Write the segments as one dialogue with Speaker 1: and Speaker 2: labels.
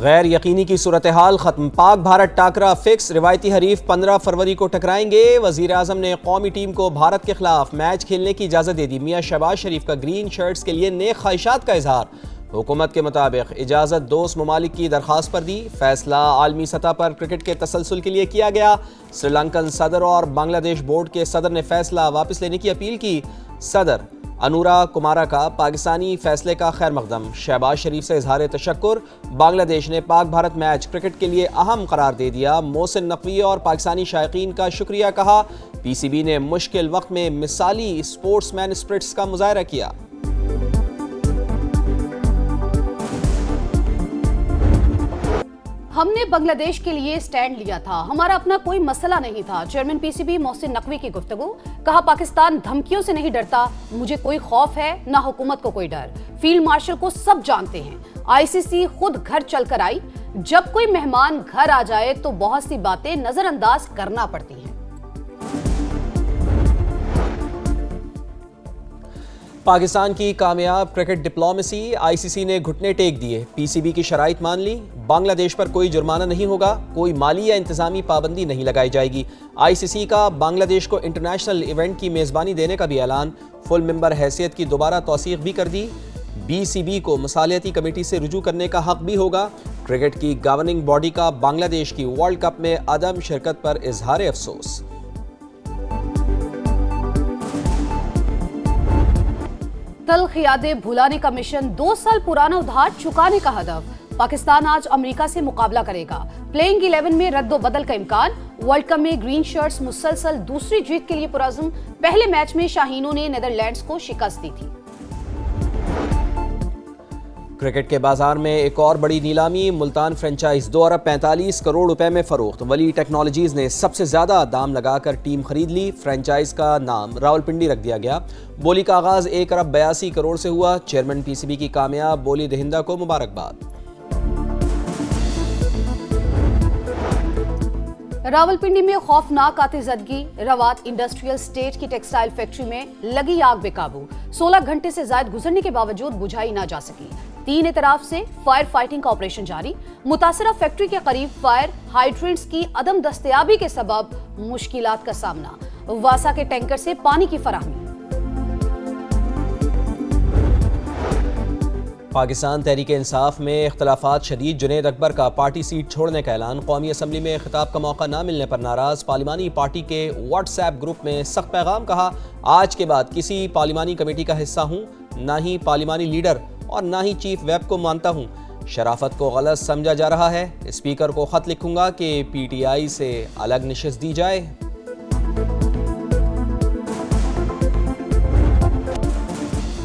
Speaker 1: गैर यकीनी की सूरत हाल खत्म, पाक भारत टाकरा फिक्स, रिवायती हरीफ 15 फरवरी को टकराएंगे। वजीर आजम ने कौमी टीम को भारत के खिलाफ मैच खेलने की इजाज़त दे दी। मियां शहबाज शरीफ का ग्रीन शर्ट्स के लिए नेक ख्वाहिशात का इजहार। हुकूमत के मुताबिक इजाज़त दोस्त ममालिक की दरख्वास्त पर दी। फैसला आलमी सतह पर क्रिकेट के तसलसल के लिए किया गया। श्रीलंकन सदर और बांग्लादेश बोर्ड के सदर ने फैसला वापस लेने की अपील की। सदर अनूरा कुमारा का पाकिस्तानी फैसले का खैर मकदम। शहबाज शरीफ से इजहार तशक्कुर। बांग्लादेश ने पाक भारत मैच क्रिकेट के लिए अहम करार दे दिया। मोहसिन नकवी और पाकिस्तानी शायकीन का शुक्रिया कहा। पीसीबी ने मुश्किल वक्त में मिसाली स्पोर्ट्समैन स्पिरिट्स का मुजाहरा किया।
Speaker 2: हमने बांग्लादेश के लिए स्टैंड लिया था, हमारा अपना कोई मसला नहीं था। चेयरमैन पीसीबी मोहसिन नकवी की गुफ्तगू। कहा, पाकिस्तान धमकियों से नहीं डरता, मुझे कोई खौफ है ना हुकूमत को कोई डर। फील्ड मार्शल को सब जानते हैं। आईसीसी खुद घर चलकर आई। जब कोई मेहमान घर आ जाए तो बहुत सी बातें नजरअंदाज करना पड़ती हैं।
Speaker 1: पाकिस्तान की कामयाब क्रिकेट डिप्लोमेसी, आईसीसी ने घुटने टेक दिए। पीसीबी की शराइत मान ली। बांग्लादेश पर कोई जुर्माना नहीं होगा, कोई माली या इंतजामी पाबंदी नहीं लगाई जाएगी। आईसीसी का बांग्लादेश को इंटरनेशनल इवेंट की मेज़बानी देने का भी ऐलान। फुल मेंबर हैसियत की दोबारा तौसीक भी कर दी। बीसीबी को मसालियाती कमेटी से रुजू करने का हक भी होगा। क्रिकेट की गवर्निंग बॉडी का बांग्लादेश की वर्ल्ड कप में अदम शिरकत पर इजहार अफसोस।
Speaker 2: तल्ख यादें भुलाने का मिशन, 2 साल पुराना उधार चुकाने का हदफ। पाकिस्तान आज अमेरिका से मुकाबला करेगा। प्लेइंग 11 में रद्दो-बदल का इम्कान। वर्ल्ड कप में ग्रीन शर्ट्स मुसलसल दूसरी जीत के लिए पुरअज़्म। पहले मैच में शाहीनों ने नीदरलैंड्स को शिकस्त दी थी।
Speaker 1: क्रिकेट के बाजार में एक और बड़ी नीलामी। मुल्तान फ्रेंचाइज 2 अरब 45 करोड़ रुपए में फरोख्त। वली टेक्नोलॉजीज ने सबसे ज्यादा दाम लगाकर टीम खरीद ली। फ्रेंचाइज का नाम रावलपिंडी रख दिया गया। बोली का आगाज 1 अरब 82 करोड़ से हुआ। चेयरमैन पीसीबी की कामयाब बोली दहिंदा को मुबारकबाद।
Speaker 2: रावलपिंडी में खौफनाक आतिशबाजी। रवात इंडस्ट्रियल स्टेट की टेक्सटाइल फैक्ट्री में लगी आग बेकाबू। 16 घंटे से ज्यादा गुजरने के बावजूद बुझाई ना जा सकी। 3 एतराफ से फायर फाइटिंग का ऑपरेशन जारी। मुतासरा फैक्ट्री के करीब फायर हाइड्रेंट्स की अदम दस्तयाबी के सबब मुश्किलात का सामना। वासा के टैंकर से पानी की फराहमी।
Speaker 1: पाकिस्तान तहरीक इंसाफ में इख्तलाफात शदीद। जुनैद अकबर का पार्टी सीट छोड़ने का ऐलान। कौमी असम्बली में खिताब का मौका न मिलने पर नाराज। पार्लिमानी पार्टी के व्हाट्सएप ग्रुप में सख्त पैगाम। कहा, आज के बाद किसी पार्लिमानी कमेटी का हिस्सा हूँ, ना ही पार्लिमानी लीडर और ना ही चीफ वेब को मानता हूँ। शराफत को गलत समझा जा रहा है। स्पीकर को खत लिखूंगा कि पीटीआई से अलग नशिस्त दी जाए।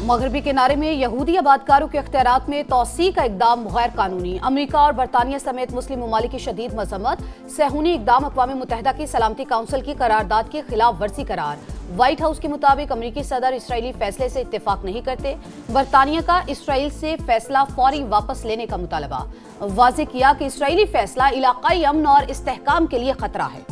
Speaker 2: मगरबी किनारे में यहूदी आबादकारों के इख्तियारात में तोसी का इकदाम गैर कानूनी। अमेरिका और बरतानिया समेत मुस्लिम ममालिक की शदीद मजम्मत। सहूनी इकदाम अक़वाम मुत्तहिदा की सलामती काउंसिल की करारदाद की खिलाफ वर्जी करार। व्हाइट हाउस के मुताबिक अमेरिकी सदर इसराइली फैसले से इत्तेफाक नहीं करते। बरतानिया का इसराइल से फैसला फौरी वापस लेने का मुतालबा। वाज़ेह किया कि इसराइली फैसला इलाकाई अमन और इस्तेहकाम के लिए खतरा है।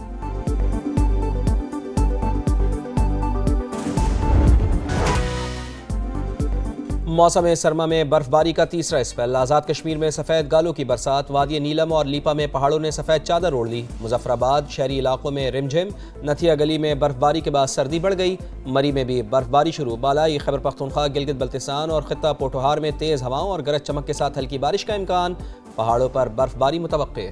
Speaker 1: मौसम सरमा में बर्फबारी का तीसरा स्पेल। आज़ाद कश्मीर में सफ़ेद गालों की बरसात। वादी नीलम और लीपा में पहाड़ों ने सफ़ेद चादर ओढ़ ली। मुजफ्फराबाद शहरी इलाकों में रिमझिम। नथिया गली में बर्फबारी के बाद सर्दी बढ़ गई। मरी में भी बर्फबारी शुरू। बालाई खैबर पख्तूनख्वा, गिलगित बल्तिस्तान और खित्ता पोठोहार में तेज़ हवाओं और गरज चमक के साथ हल्की बारिश का इम्कान। पहाड़ों पर बर्फबारी मुतवक्के।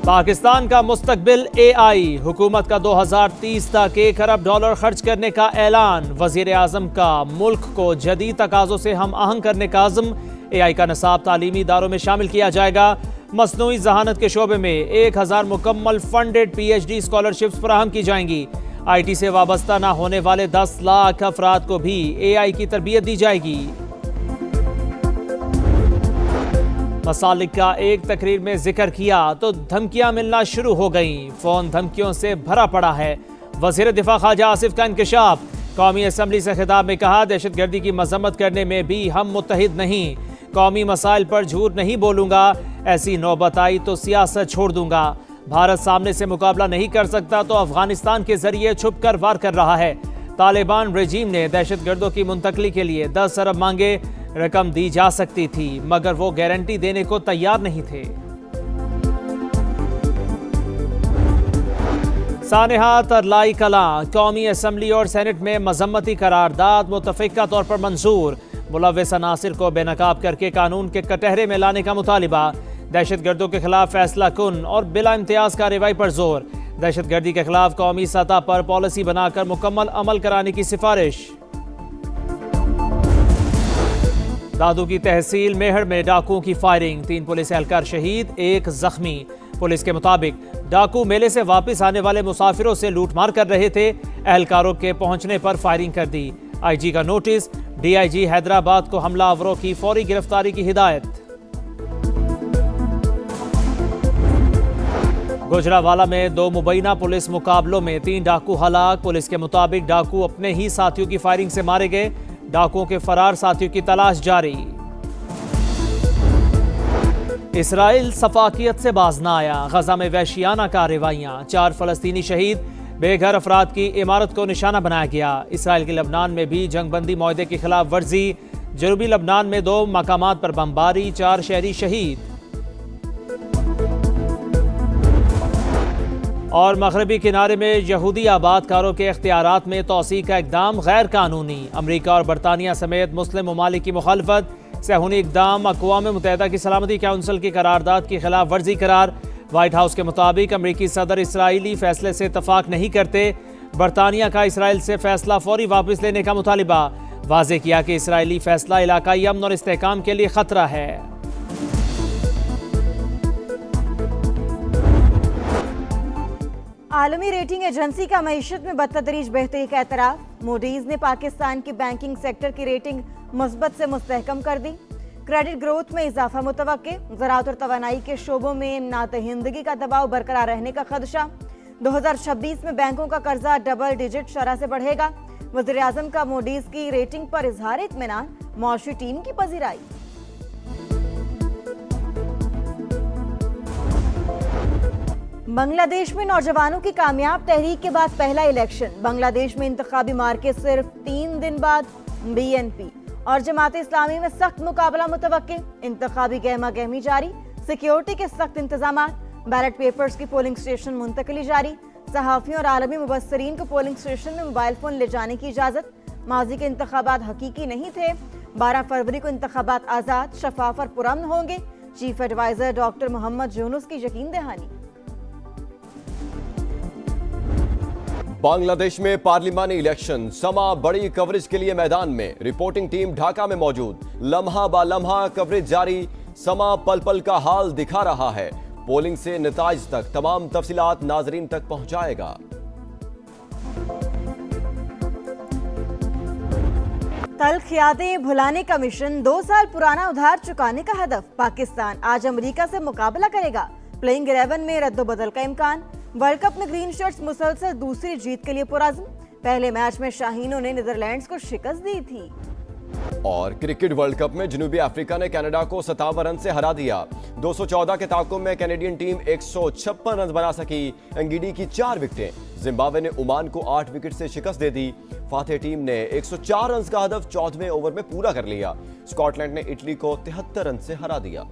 Speaker 3: पाकिस्तान का मुस्तकबिल एआई। हुकूमत का 2030 तक $1 अरब खर्च करने का ऐलान। वजीर आजम का मुल्क को जदीद तकाज़ों से हम आहंग करने का अज़्म। एआई का निसाब तालीमी इदारों में शामिल किया जाएगा। मसनूई जहानत के शोबे में 1000 मुकम्मल फंडेड PhD स्कॉलरशिप्स फराहम की जाएंगी। IT से वाबस्ता न होने वाले 10 लाख अफराद को भी एआई की तरबियत दी जाएगी। मसालिक का एक तकरीर में जिक्र किया तो धमकियां मिलना शुरू हो गईं। फोन धमकियों से भरा पड़ा है। वज़ीर दिफा ख्वाजा आसिफ का इंकशाफ। कौमी असम्बली से खिताब में कहा, दहशतगर्दी की मजम्मत करने में भी हम मुत्तहिद नहीं। कौमी मसाइल पर झूठ नहीं बोलूंगा। ऐसी नौबत आई तो सियासत छोड़ दूंगा। भारत सामने से मुकाबला नहीं कर सकता तो अफगानिस्तान के जरिए छुप कर वार कर रहा है। तालिबान रेजीम ने दहशतगर्दों की मुंतकली के लिए 10 अरब मांगे। रकम दी जा सकती थी मगर वो गारंटी देने को तैयार नहीं थे। सानेहा तरलाई कलां, कौमी असम्बली और सेनेट में मजम्मती करारदाद मुतफ़िका तौर पर मंजूर। मुलव्विस अनासिर को बेनकाब करके कानून के कटहरे में लाने का मुतालिबा। दहशतगर्दों के खिलाफ फैसला कुन और बिला इम्तियाज कार्रवाई पर जोर। दहशतगर्दी के खिलाफ कौमी सतह पर पॉलिसी बनाकर मुकम्मल अमल कराने की सिफारिश। दादू की तहसील मेहर में डाकुओं की फायरिंग, 3 पुलिस एहलकार शहीद, 1 जख्मी। पुलिस के मुताबिक डाकू मेले से वापस आने वाले मुसाफिरों से लूटमार कर रहे थे। एहलकारों के पहुंचने पर फायरिंग कर दी। आईजी का नोटिस, डीआईजी हैदराबाद को हमलावरों की फौरी गिरफ्तारी की हिदायत। गुजरावाला में 2 मुबैना पुलिस मुकाबलों में 3 डाकू हलाक। पुलिस के मुताबिक डाकू अपने ही साथियों की फायरिंग से मारे गए। डाकुओं के फरार साथियों की तलाश जारी। इसराइल सफाकियत से बाज न आया, गजा में वहशियाना कार्रवाइयां, 4 फलस्तीनी शहीद, बेघर अफराद की इमारत को निशाना बनाया गया। इसराइल के लबनान में भी जंगबंदी मुआहदे की खिलाफ वर्जी, जनूबी लबनान में 2 मकामात पर बमबारी, 4 शहरी शहीद। और मगरबी किनारे में यहूदी आबादकारों के इख्तियारात में तोसी का इकदाम गैर कानूनी। अमरीका और बरतानिया समेत मुस्लिम ममालिक की मुखालफत। सेहूनी इकदाम अक़वाम मुत्तहिदा की सलामती काउंसिल की करारदाद की खिलाफ वर्जी करार। व्हाइट हाउस के मुताबिक अमरीकी सदर इसराइली फैसले से इत्तफाक नहीं करते। बरतानिया का इसराइल से फैसला फौरी वापस लेने का मुतालिबा। वाज़ेह किया कि इसराइली फैसला इलाकाई अमन और इस्तेहकाम के लिए खतरा है।
Speaker 4: आलमी रेटिंग एजेंसी का मईशत में बदतदरीज बेहतरी का एतराफ़। मूडीज ने पाकिस्तान की बैंकिंग सेक्टर की रेटिंग मुस्बत से मुस्तहकम कर दी। क्रेडिट ग्रोथ में इजाफा मुतवक्के। ज़राअत और तवानाई के शोबों में नातहिंदगी का दबाव बरकरार रहने का खदशा। 2026 में बैंकों का कर्जा डबल डिजिट शरह से बढ़ेगा। वज़ीर आज़म का मूडीज की रेटिंग पर इजहार इत्मीनान, मौशी टीम की पजीराई। बांग्लादेश में नौजवानों की कामयाब तहरीक के बाद पहला इलेक्शन। बांग्लादेश में इंतखाबी मार्के सिर्फ 3 दिन बाद। बीएनपी और जमात इस्लामी में सख्त मुकाबला मुतवक्के। इंतखाबी गहमा गहमी जारी, सिक्योरिटी के सख्त इंतजाम। बैलेट पेपर्स की पोलिंग स्टेशन मुंतकली जारी। सहाफियों और आलमी मुबस्सरीन को पोलिंग स्टेशन में मोबाइल फोन ले जाने की इजाजत। माजी के इंतखाबात हकीकी नहीं थे। 12 फरवरी को इंतखाबात आजाद, शफाफ और पुरअमन होंगे। Chief adviser doctor Mohammad Yunus की यकीन दहानी।
Speaker 5: बांग्लादेश में पार्लिमानी इलेक्शन, समा बड़ी कवरेज के लिए मैदान में। रिपोर्टिंग टीम ढाका में मौजूद, लम्हा बा लम्हा कवरेज जारी। समा पल पल का हाल दिखा रहा है। पोलिंग से नताइज तक तमाम तफसीलात नाजरीन तक पहुंचाएगा।
Speaker 4: तल्ख यादें भुलाने का मिशन, 2 साल पुराना उधार चुकाने का हदफ। पाकिस्तान आज अमेरिका से मुकाबला करेगा। प्लेइंग 11 में रद्दोबदल का इम्कान। वर्ल्ड कप में ग्रीन शर्ट्स मुसलसल दूसरी जीत के लिए पुरअज़्म। पहले मैच में शाहीनों ने नीदरलैंड्स को शिकस्त दी थी।
Speaker 5: और क्रिकेट वर्ल्ड कप में जनूबी अफ्रीका ने कनाडा को 57 रन से हरा दिया। 214 के ताकुब में कैनेडियन टीम 156 रन बना सकी। एंगिडी की 4 विकेटें। जिम्बाब्वे ने ओमान को 8 विकेट से शिकस्त दे दी। फातेह टीम ने 104 रन का हदफ 14वें ओवर में पूरा कर लिया। स्कॉटलैंड ने इटली को 73 रन से हरा दिया।